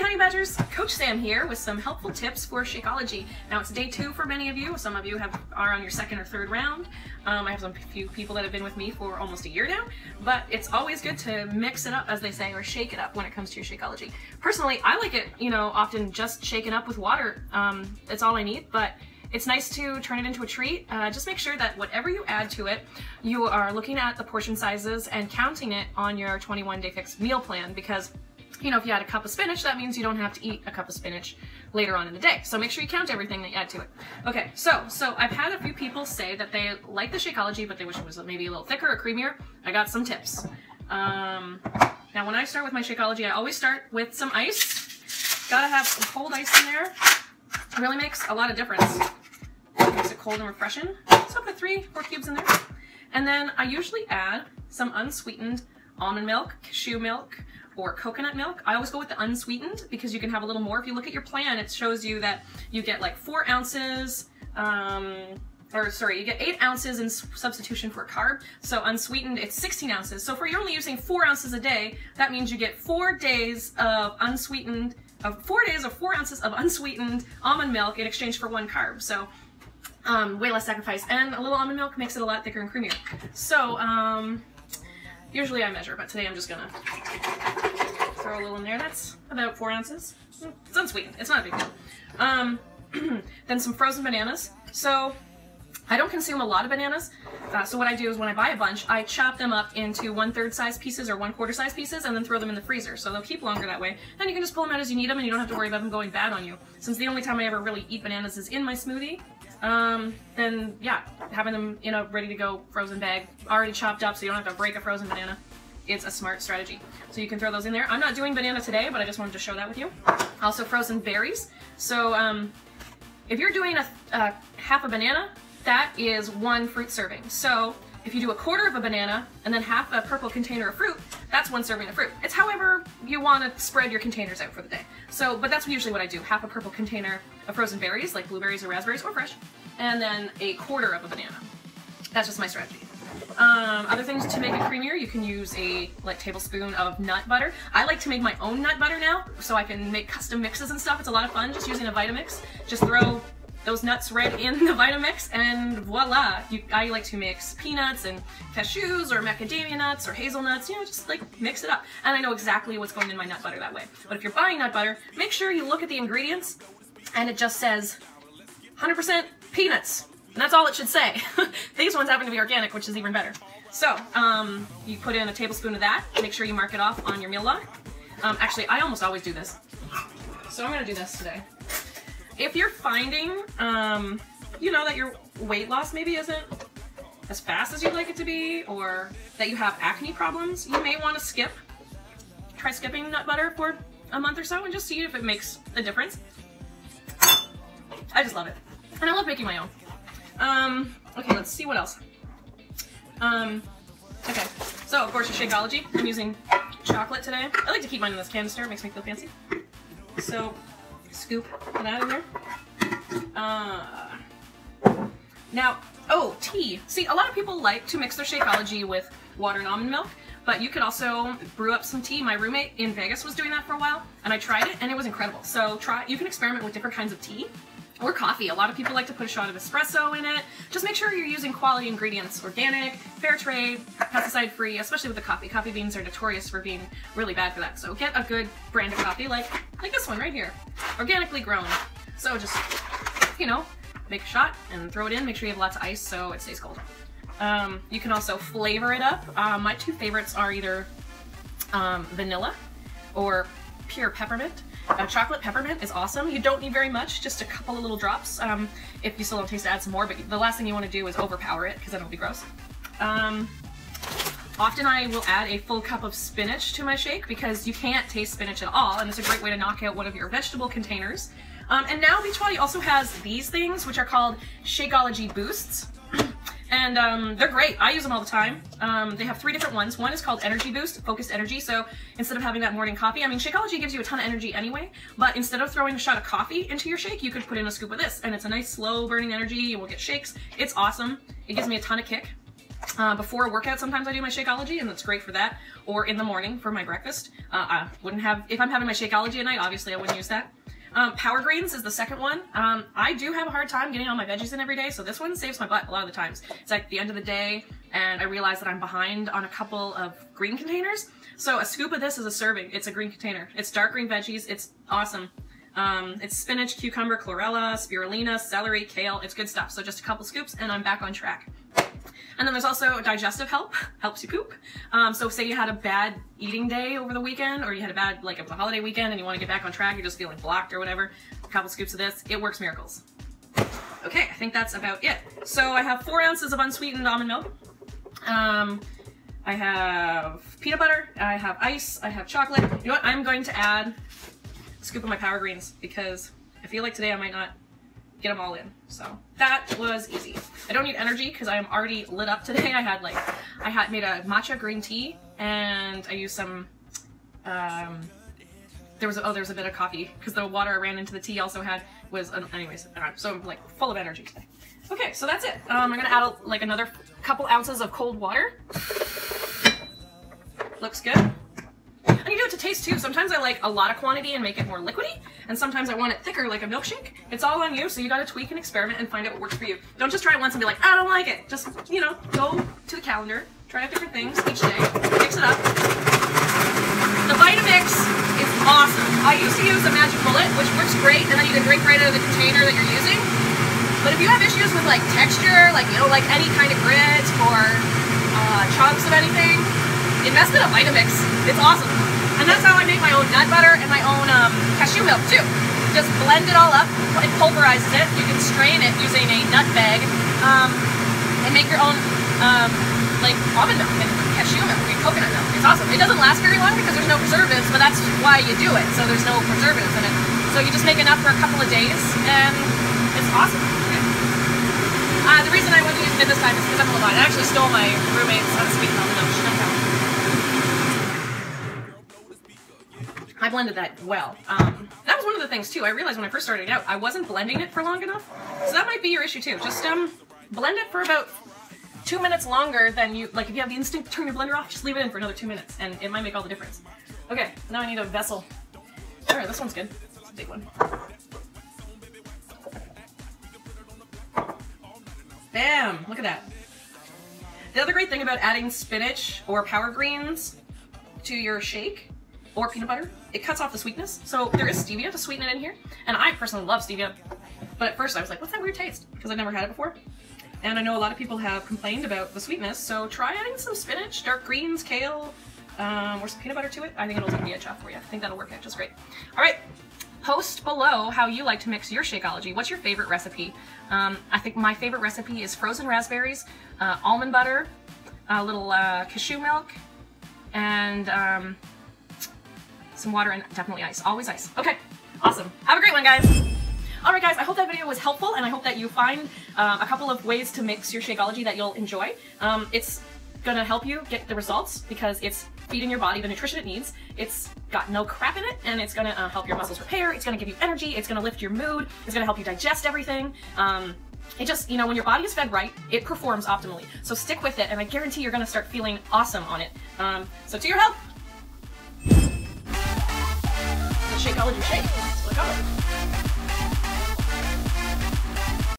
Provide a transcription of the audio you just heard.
Honey Badgers, Coach Sam here with some helpful tips for Shakeology. Now it's day 2 for many of you. Some of you are on your 2nd or 3rd round. I have a few people that have been with me for almost a year now, but it's always good to mix it up, as they say, or shake it up when it comes to your Shakeology. Personally, I like it, often just shaken up with water. It's all I need, but it's nice to turn it into a treat. Just make sure that whatever you add to it, you are looking at the portion sizes and counting it on your 21-day fixed meal plan, because if you add a cup of spinach, that means you don't have to eat a cup of spinach later on in the day. So make sure you count everything that you add to it. Okay, so I've had a few people say that they like the Shakeology, but they wish it was maybe a little thicker or creamier. I got some tips. Now when I start with my Shakeology, I always start with some ice. Gotta have some cold ice in there. It really makes a lot of difference. It makes it cold and refreshing. So I put 3-4 cubes in there. And then I usually add some unsweetened almond milk, cashew milk, or coconut milk. I always go with the unsweetened because you can have a little more. If you look at your plan, it shows you that you get like 4 ounces, you get 8 ounces in substitution for a carb. So unsweetened, it's 16 ounces. So if you're only using 4 ounces a day, that means you get 4 days of unsweetened, 4 days of 4 ounces of unsweetened almond milk in exchange for 1 carb. So way less sacrifice. And a little almond milk makes it a lot thicker and creamier. So usually I measure, but today I'm just gonna throw a little in there. That's about 4 ounces. It's unsweetened. It's not a big deal. Then some frozen bananas. So I don't consume a lot of bananas. So what I do is when I buy a bunch, I chop them up into 1/3 size pieces or 1/4 size pieces and then throw them in the freezer. So they'll keep longer that way. Then you can just pull them out as you need them and you don't have to worry about them going bad on you. Since the only time I ever really eat bananas is in my smoothie, then yeah, having them in a ready to go frozen bag, already chopped up so you don't have to break a frozen banana, is a smart strategy. So you can throw those in there. I'm not doing banana today, but I just wanted to show that with you. Also frozen berries. So if you're doing a half a banana, that is 1 fruit serving. So if you do 1/4 of a banana and then half a purple container of fruit, that's 1 serving of fruit. It's however you want to spread your containers out for the day. So, but that's usually what I do. Half a purple container of frozen berries, like blueberries or raspberries or fresh, and then 1/4 of a banana. That's just my strategy. Other things to make it creamier, you can use a tablespoon of nut butter. I like to make my own nut butter now, so I can make custom mixes and stuff. It's a lot of fun just using a Vitamix. Just throw those nuts right in the Vitamix and voila! I like to mix peanuts and cashews or macadamia nuts or hazelnuts, just like mix it up. And I know exactly what's going in my nut butter that way. But if you're buying nut butter, make sure you look at the ingredients and it just says 100% peanuts. And that's all it should say. These ones happen to be organic, which is even better. So, you put in a tablespoon of that. Make sure you mark it off on your meal log. Actually, I almost always do this. So I'm gonna do this today. If you're finding, that your weight loss maybe isn't as fast as you'd like it to be, or that you have acne problems, you may want to try skipping nut butter for a month or so and just see if it makes a difference. I just love it. And I love making my own. Okay, let's see what else. Okay, so of course your Shakeology. I'm using chocolate today. I like to keep mine in this canister, it makes me feel fancy. So, scoop that in there. Now, tea. See, a lot of people like to mix their Shakeology with water and almond milk, but you could also brew up some tea. My roommate in Vegas was doing that for a while, and I tried it, and it was incredible. So you can experiment with different kinds of tea. Or coffee. A lot of people like to put a shot of espresso in it. Just make sure you're using quality ingredients, organic, fair trade, pesticide free, especially with the coffee. Coffee beans are notorious for being really bad for that. So get a good brand of coffee like this one right here. Organically grown. So just, make a shot and throw it in. Make sure you have lots of ice so it stays cold. You can also flavor it up. My 2 favorites are either vanilla or pure peppermint. Chocolate peppermint is awesome. You don't need very much, just a couple of little drops. If you still don't taste it, add some more, but the last thing you want to do is overpower it, because then it'll be gross. Often I will add a full cup of spinach to my shake, because you can't taste spinach at all, and it's a great way to knock out one of your vegetable containers. And now Beachbody also has these things, which are called Shakeology Boosts. And they're great. I use them all the time. They have 3 different ones. One is called Energy Boost, Focused Energy. So instead of having that morning coffee, Shakeology gives you a ton of energy anyway, but instead of throwing a shot of coffee into your shake, you could put in a scoop of this, and it's a nice slow burning energy. You will get shakes. It's awesome. It gives me a ton of kick. Before a workout, sometimes I do my Shakeology, and that's great for that. Or in the morning for my breakfast. I wouldn't have, if I'm having my Shakeology at night, obviously I wouldn't use that. Power greens is the second one. I do have a hard time getting all my veggies in every day, so this one saves my butt a lot of the times. It's like the end of the day, and I realize that I'm behind on a couple of green containers. So a scoop of this is a serving. It's a green container. It's dark green veggies. It's awesome. It's spinach, cucumber, chlorella, spirulina, celery, kale. It's good stuff. So just a couple scoops, and I'm back on track. And then there's also digestive help, helps you poop. So say you had a bad eating day over the weekend, or you had a bad, like it was a holiday weekend and you want to get back on track, you're just feeling blocked or whatever, a couple scoops of this, it works miracles. Okay, I think that's about it. So I have 4 ounces of unsweetened almond milk. I have peanut butter, I have ice, I have chocolate. You know what, I'm going to add a scoop of my Power Greens because I feel like today I might not get them all in. So that was easy. I don't need energy because I am already lit up today. I had made a matcha green tea, and I used some, there was a bit of coffee because the water I ran into the tea also was, anyways, so I'm like full of energy today. Okay, so that's it. I'm gonna add like another couple ounces of cold water. Looks good. And you do it to taste too. Sometimes I like a lot of quantity and make it more liquidy, and sometimes I want it thicker like a milkshake. It's all on you, so you gotta tweak and experiment and find out what works for you. Don't just try it once and be like, I don't like it. Just, you know, go to the calendar, try out different things each day, mix it up. The Vitamix is awesome. I used to use a Magic Bullet, which works great, and then you can drink right out of the container that you're using. But if you have issues with like texture, like you don't like any kind of grit or chunks of anything, invest in a Vitamix. It's awesome. And that's how I make my own nut butter and my own cashew milk too. Just blend it all up, it pulverizes it. You can strain it using a nut bag and make your own like almond milk and cashew milk and coconut milk. It's awesome. It doesn't last very long because there's no preservatives, but that's why you do it. So there's no preservatives in it. So you just make enough for a couple of days, and it's awesome. Okay. The reason I wouldn't use it this time is because I'm a little blind. I actually stole my roommate's unsweetened almond milk. She don't tell me. I blended that well. That was one of the things too. I realized when I first started out, I wasn't blending it for long enough. So that might be your issue too. Just blend it for about 2 minutes longer than you, like if you have the instinct to turn your blender off, just leave it in for another 2 minutes and it might make all the difference. Okay, now I need a vessel. All right, this one's good. It's a big one. Bam, look at that. The other great thing about adding spinach or Power Greens to your shake or peanut butter, it cuts off the sweetness. So there is stevia to sweeten it in here. And I personally love stevia. But at first I was like, what's that weird taste? Because I've never had it before. And I know a lot of people have complained about the sweetness. So try adding some spinach, dark greens, kale, or some peanut butter to it. I think it'll take the edge off for you. I think that'll work out just great. All right, post below how you like to mix your Shakeology. What's your favorite recipe? I think my favorite recipe is frozen raspberries, almond butter, a little cashew milk, and some water and definitely ice. Always ice. Okay, awesome. Have a great one, guys. All right, guys, I hope that video was helpful, and I hope that you find a couple of ways to mix your Shakeology that you'll enjoy. It's gonna help you get the results because it's feeding your body the nutrition it needs. It's got no crap in it, and it's gonna help your muscles repair. It's gonna give you energy. It's gonna lift your mood. It's gonna help you digest everything. It just, you know, when your body is fed right, it performs optimally. So stick with it, and I guarantee you're gonna start feeling awesome on it. So to your health. Shakeology shake. That's what I call it.